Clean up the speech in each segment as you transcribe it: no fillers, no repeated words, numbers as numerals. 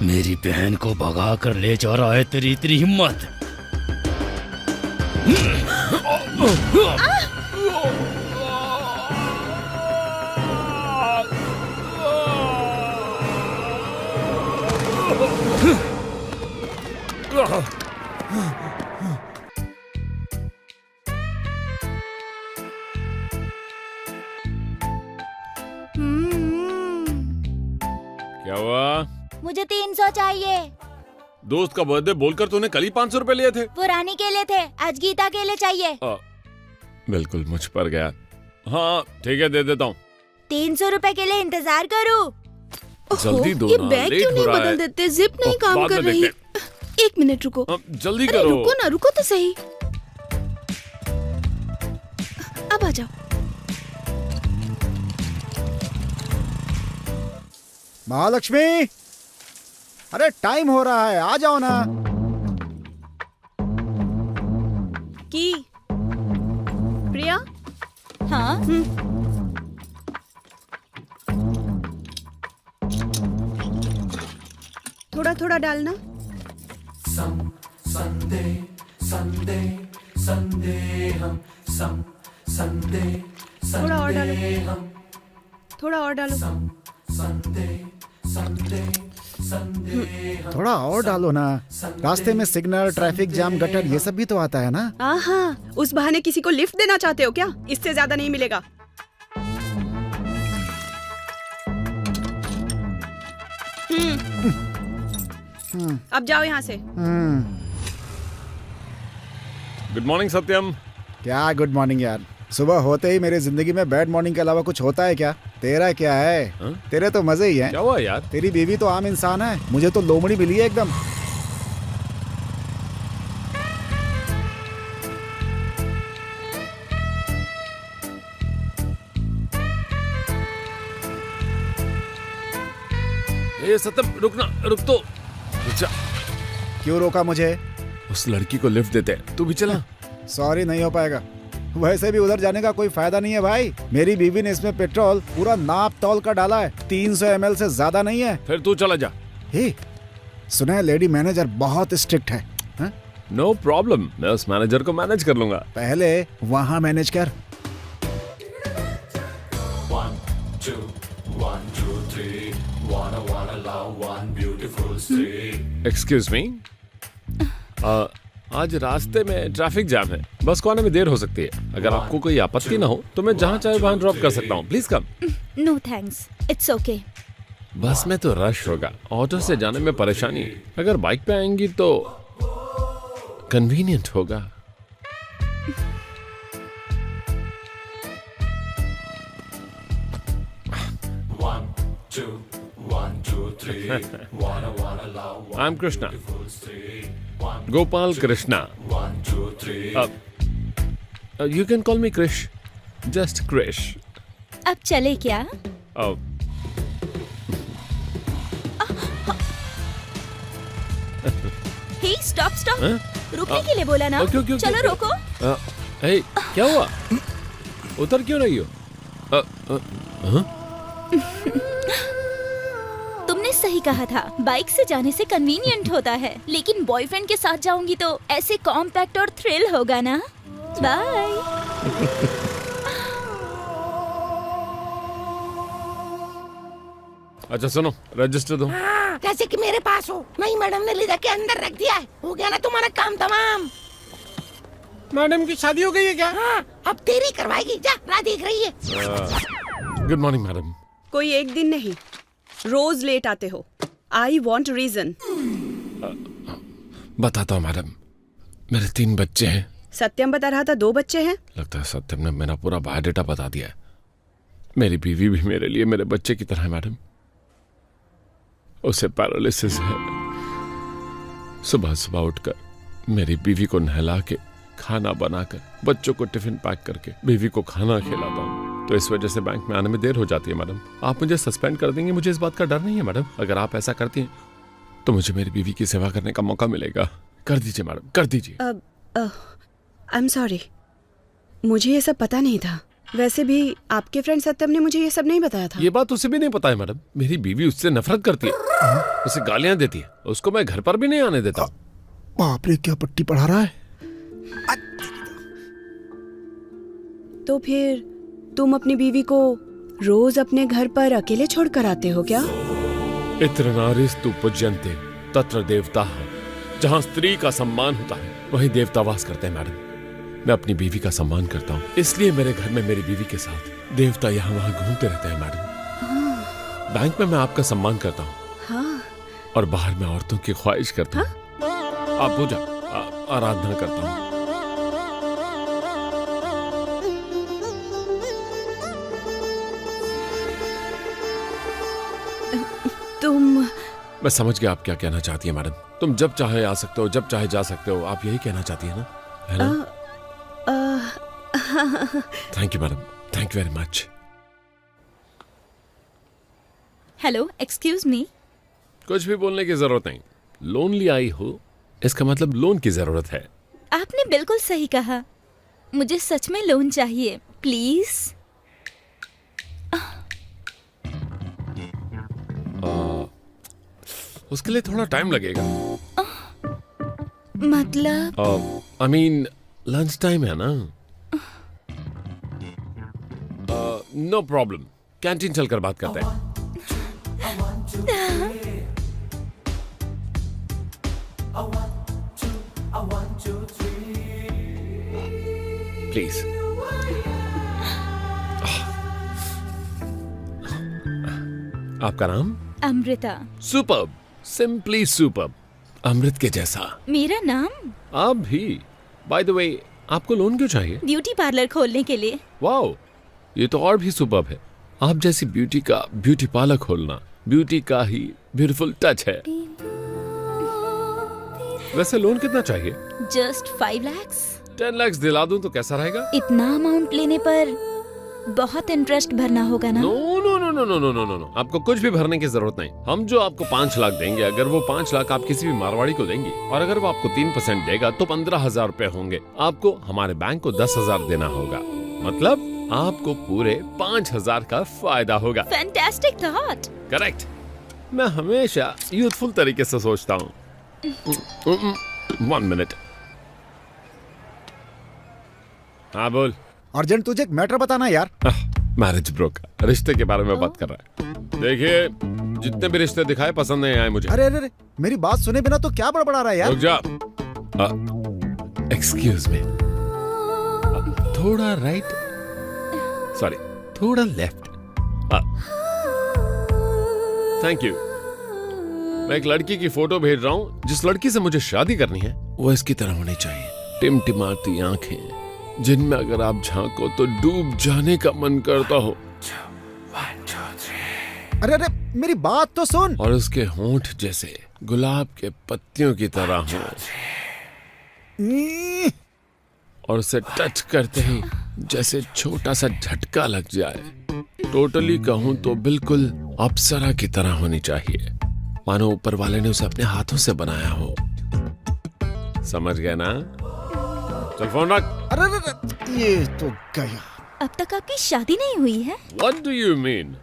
मेरी बहन को भगा कर ले जा रहा है, तेरी इतनी हिम्मत? क्या हुआ? मुझे 300 चाहिए। दोस्त का बर्थडे बोलकर तूने कल ही 500 रुपए लिए थे। वो रानी के लिए थे, आज गीता के लिए चाहिए। बिल्कुल मुझ पर गया। हाँ ठीक है, दे देता हूँ। 300 रुपए के लिए इंतजार करूँ? जल्दी दो ये ना, बैग लेट क्यों हो नहीं रहा बदल है। देते? जिप नहीं काम बाद कर में रही। देखते एक मिनट रुको। जल्दी अरे करो। रुको ना, रुको तो सही। अब आ जाओ। महालक्ष्मी, अरे टाइम हो रहा है, आ जाओ ना। की प्रिया? हाँ थोड़ा थोड़ा डालना। थोड़ा और डालो, थोड़ा और डालो। थोड़ा और डालो ना, रास्ते में सिग्नल, ट्रैफिक जाम, गटर, ये सब भी तो आता है ना। हाँ, उस बहाने किसी को लिफ्ट देना चाहते हो क्या? इससे ज्यादा नहीं मिलेगा। अब जाओ यहाँ से। गुड मॉर्निंग सत्यम। क्या गुड मॉर्निंग यार, सुबह होते ही मेरी जिंदगी में बैड मॉर्निंग के अलावा कुछ होता है क्या? तेरा क्या है? हाँ? तेरे तो मजे ही है। क्या हुआ यार? तेरी बीवी तो आम इंसान है, मुझे तो लोमड़ी मिली है एकदम। ए सत्यम, रुक ना, रुक तो। जा। क्यों रोका मुझे? उस लड़की को लिफ्ट देते हैं, तू भी चला। सॉरी, नहीं हो पाएगा। वैसे भी उधर जाने का कोई फायदा नहीं है भाई। मेरी बीवी ने इसमें पेट्रोल पूरा नाप तौल का डाला है, 300 ml से ज्यादा नहीं है। फिर तू चला जा। हे, सुना है लेडी मैनेजर बहुत स्ट्रिक्ट है, हाँ? नो प्रॉब्लम, मैं उस मैनेजर को मैनेज कर लूंगा। पहले वहाँ मैनेज कर। 1 2 1 2 3 wanna love one beautiful street। Excuse me, आज रास्ते में ट्रैफिक जाम है, बस को आने में देर हो सकती है। अगर आपको कोई आपत्ति ना हो तो मैं जहाँ चाहे वहाँ ड्रॉप कर सकता हूँ। Please come. No thanks, it's okay. Bus में तो रश होगा, ऑटो से जाने में परेशानी। अगर बाइक पे आएंगी तो कन्वीनियंट होगा। I am Krishna, Gopal Krishna. You can call me Krish, just Krish. अब चले क्या? हे स्टॉप स्टॉप, रुकने के लिए बोला ना। क्यों? चलो रोको। हे, क्या हुआ? उतर क्यों रही हो? तुमने सही कहा था, बाइक से जाने से कन्वीनियंट होता है, लेकिन बॉयफ्रेंड के साथ जाऊंगी तो ऐसे कॉम्पैक्ट और थ्रिल होगा ना। बाय। अच्छा सुनो, रजिस्टर दो। जैसे कि मेरे पास हो। नहीं, मैडम ने ले जाके अंदर रख दिया है। हो गया ना तुम्हारा काम तमाम। मैडम की शादी हो गई है क्या? हाँ, अब तेरी करवाएगी। जा, राह देख रही है। Good morning madam. कोई एक दिन नहीं, रोज लेट आते हो। I want reason. बताता हूँ मैडम, मेरे 3 बच्चे हैं। सत्यम बता रहा था 2 बच्चे हैं। लगता है सत्यम ने मेरा पूरा बायोडाटा बता दिया है। मेरी बीवी भी मेरे लिए मेरे बच्चे की तरह है मैडम। उसे पैरालिसिस है। सुबह सुबह उठकर मेरी बीवी को नहला के, खाना बनाकर, बच्चों को टिफिन पैक करके बीवी को खाना खिलाता हूँ। तो इस वजह से बैंक में आने में देर हो जाती है मैडम। आप मुझे सस्पेंड कर देंगे, मुझे इस बात का डर नहीं है मैडम। अगर आप ऐसा करती हैं तो मुझे मेरी बीवी की सेवा करने का मौका मिलेगा। कर दीजिए मैडम, कर दीजिए। आई एम सॉरी, मुझे ये सब पता नहीं था। वैसे भी आपके फ्रेंड सत्यम ने मुझे ये सब नहीं बताया था। ये बात उसे भी नहीं पता है मैडम। मेरी बीवी उससे नफरत करती है, उसे गालियां देती है, उसको मैं घर पर भी नहीं आने देता। बाप रे, क्या पट्टी पढ़ा रहा है। तो फिर तुम अपनी बीवी को रोज अपने घर पर अकेले छोड़ कर आते हो क्या? इत्र नारीस्तु पूज्यन्ते तत्र देवताः। जहाँ स्त्री का सम्मान होता है वही देवता वास करते हैं मैडम। मैं अपनी बीवी का सम्मान करता हूँ, इसलिए मेरे घर में मेरी बीवी के साथ देवता यहाँ वहाँ घूमते रहते हैं मैडम। बैंक में मैं आपका सम्मान करता हूँ। हाँ। और बाहर में औरतों की ख्वाहिश करता हूँ। आप पूजा आराधना करता हूँ। तुम मैं समझ गया आप क्या कहना चाहती है मैडम। तुम जब चाहे आ सकते हो, जब चाहे जा सकते हो। आप यही कहना चाहती है ना, है ना? Thank you madam, thank you very much. Hello, excuse me. कुछ भी बोलने की जरूरत नहीं। लोनली आई हो, इसका मतलब लोन की जरूरत है। आपने बिल्कुल सही कहा, मुझे सच में लोन चाहिए, प्लीज। उसके लिए थोड़ा टाइम लगेगा। मतलब आई मीन लंच टाइम है ना। नो प्रॉब्लम, कैंटीन चलकर बात करते हैं। प्लीज। आपका नाम? अमृता। सुपर्ब, सिंपली सुपर्ब, अमृत के जैसा। मेरा नाम? आप भी। बाय द वे, आपको लोन क्यों चाहिए? ब्यूटी पार्लर खोलने के लिए। वाओ, ये तो और भी सुपर्ब है। आप जैसी ब्यूटी का ब्यूटी पार्लर खोलना ब्यूटी का ही ब्यूटीफुल टच है। वैसे लोन कितना चाहिए? Just 5 lakhs। 10 lakhs दिला दूं तो कैसा रहेगा? इतना अमाउंट लेने पर बहुत इंटरेस्ट भरना होगा ना? No no no no no no no no, आपको कुछ भी भरने की जरूरत नहीं। हम जो आपको 5 लाख देंगे, अगर वो 5 लाख आप किसी भी मारवाड़ी को देंगे और अगर वो आपको 3% देगा तो 15,000 रुपए होंगे। आपको हमारे बैंक को 10,000 देना होगा। मतलब आपको पूरे 5,000 का फायदा होगा। Fantastic thought. करेक्ट। मैं हमेशा यूथफुल तरीके से सोचता हूँ। 1 मिनट। हाँ बोल। अर्जेंट, तुझे एक मैटर बताना यार। मैरिज ब्रोकर, रिश्ते के बारे में बात कर रहा है। देखिए, जितने भी रिश्ते दिखाए पसंद नहीं आए मुझे। अरे अरे अरे, मेरी बात सुने बिना तो क्या बड़बड़ा रहा है यार। रुक जा। एक्सक्यूज मी, थोड़ा राइट, सॉरी थोड़ा लेफ्ट। Thank you. मैं एक लड़की की फोटो भेज रहा हूँ। जिस लड़की से मुझे शादी करनी है वो इसकी तरह होनी चाहिए। टिमटिमाती आंखें जिनमें अगर आप झांको तो डूब जाने का मन करता हो। अरे अरे, मेरी बात तो सुन। और उसके होंठ जैसे गुलाब के पत्तियों की तरह हो और उसे टच करते ही जैसे छोटा सा झटका लग जाए। टोटली कहूं तो बिल्कुल अप्सरा की तरह होनी चाहिए, मानो ऊपर वाले ने उसे अपने हाथों से बनाया हो। समझ गए ना? चल फोन रख। अरे अरे, ये तो गया। अब तक आपकी शादी नहीं हुई है? What do you mean?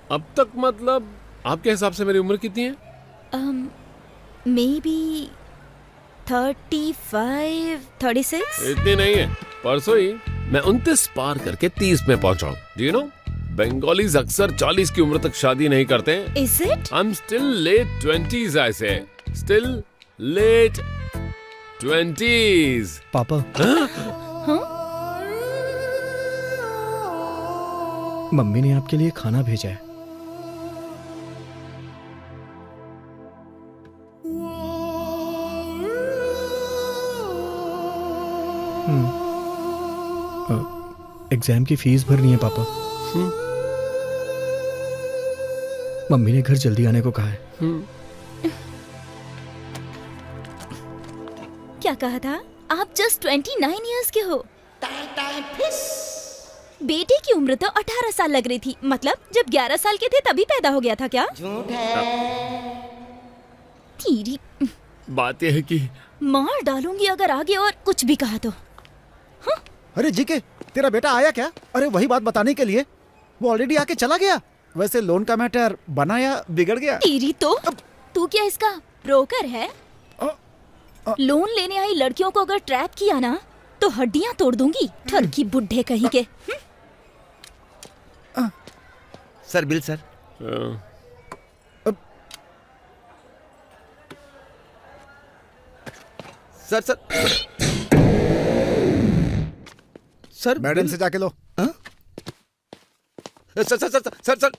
अब तक मतलब आपके हिसाब से मेरी उम्र कितनी है? May be 35, 36। इतनी नहीं है। परसों ही मैं 29 पार करके 30 में पहुंचा हूँ। Do you know? बंगालीज अक्सर 40 की उम्र तक शादी नहीं करते हैं। Is it? I'm still late 20s I say. Still late 20s. पापा, मम्मी ने आपके लिए खाना भेजा है। एग्जाम की फीस भरनी है पापा। मम्मी ने घर जल्दी आने को कहा है। क्या कहा था? आप जस्ट 29 इयर्स के हो। बेटे की उम्र तो 18 साल लग रही थी। मतलब जब 11 साल के थे तभी पैदा हो गया था क्या? झूठ है। तेरी बात यह है कि मार डालूंगी अगर आगे और कुछ भी कहा तो। अरे जीके, तेरा बेटा आया क्या? अरे वही बात बताने के लिए वो ऑलरेडी आके चला गया। वैसे लोन का मैटर बना या बिगड़ गया? तेरी तो तू क्या इसका ब्रोकर है? लोन लेने आई लड़कियों को अगर ट्रैप किया ना तो हड्डियां तोड़ दूंगी। ठरकी बुड्ढे कहीं के। Sir bill sir. Sir sir sir madam से जाके लो। Sir sir sir sir sir